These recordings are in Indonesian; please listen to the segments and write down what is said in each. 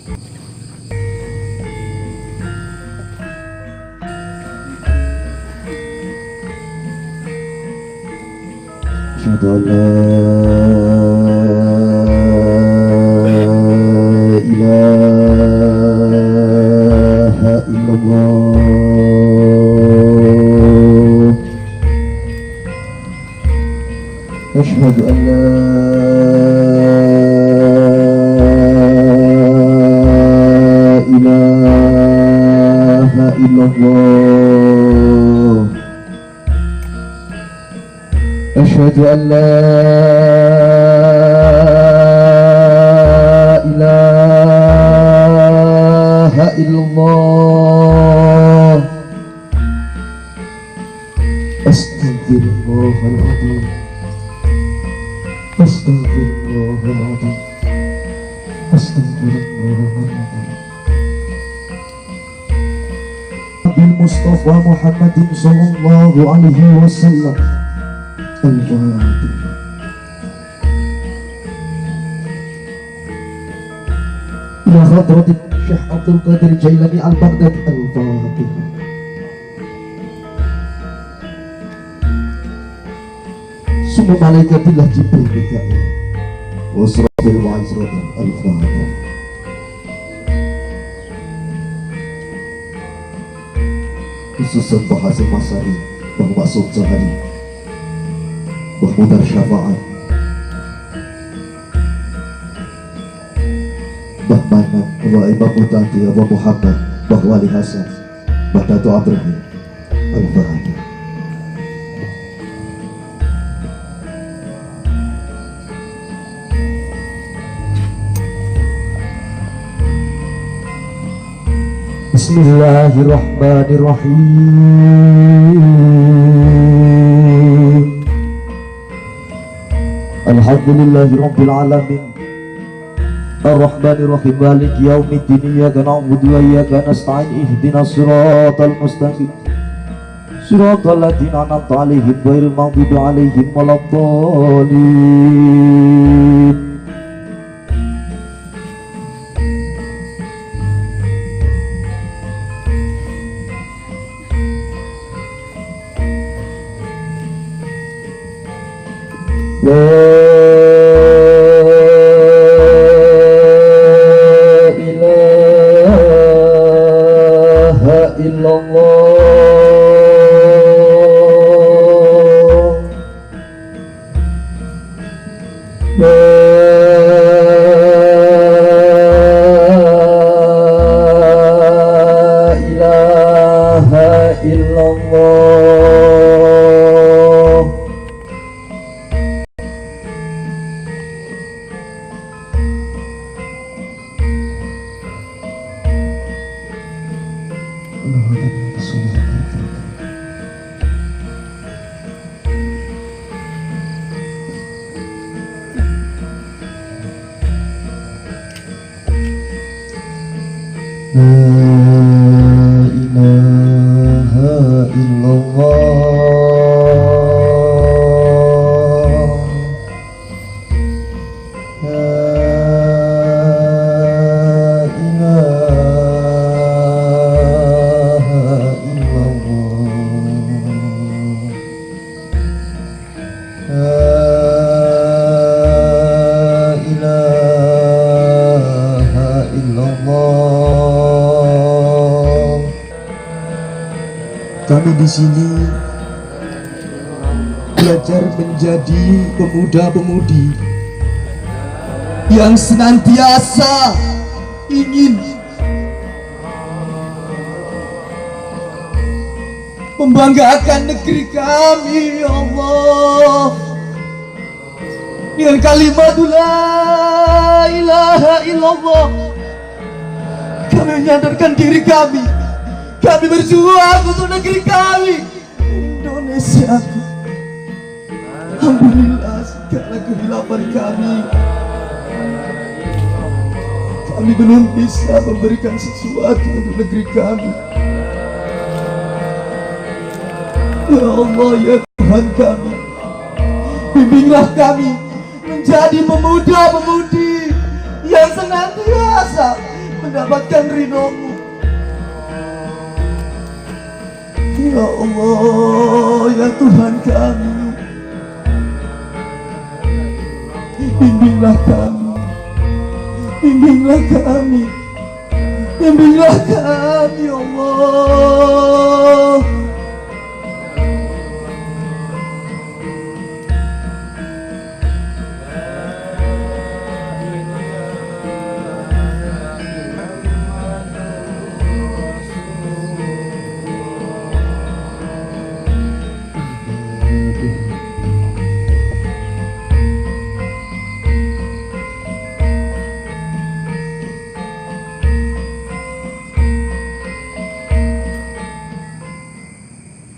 Asyhadu an la ilaha illallah. Asyhadu an la ilaha illallah. Asyhadu an la ilaha illallah. Astaghfirullahaladzim. Astaghfirullahaladzim. Astaghfirullahaladzim. Nabi Mustafa Muhammadin sallallahu alaihi wasallam. Al-Fatihah. Ila hadrati Syekh Abdul Qadir Jailani Al-Baghdadi. Al-Fatihah. Summa malaikatillah Jibril Mikail wa Israfil wa Israfil. Al-Fatihah. Khususan bahasa Masari Bang Maksud Zahari Bang Mudar Syafaat Bang Manan Wa Imam Mutati Wa Muhammad Bang Wali Hasan Bang Dato' Abdurrahim. Al-Fatihah. Bismillahirrahmanirrahim. Alhamdulillahi Rabbil Alamin Ar-Rahmanirrahim Maliki Yawmiddin Iyyaka na'budu wa iyyaka nasta'in Ihdinas siratal mustaqim Siratal ladzina an'amta 'alaihim ghairil maghdubi 'alaihim waladdallin. La ilaha illallah. La ilaha illallah. Kami di sini belajar menjadi pemuda-pemudi yang senantiasa ingin membanggakan negeri kami, ya Allah, dengan kalimat la ilaha illallah. Kami menyadarkan diri kami berjuang untuk negeri kami, Indonesia. Alhamdulillah segala kehilapan kami belum bisa memberikan sesuatu untuk negeri kami. Ya Allah, ya Tuhan kami, bimbinglah kami menjadi pemuda-pemudi yang senantiasa mendapatkan ridho-Mu. Ya Allah, ya Tuhan kami, bimbinglah kami, bimbinglah kami, bimbinglah kami, ya Allah.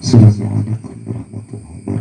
Assalamualaikum warahmatullahi wabarakatuh.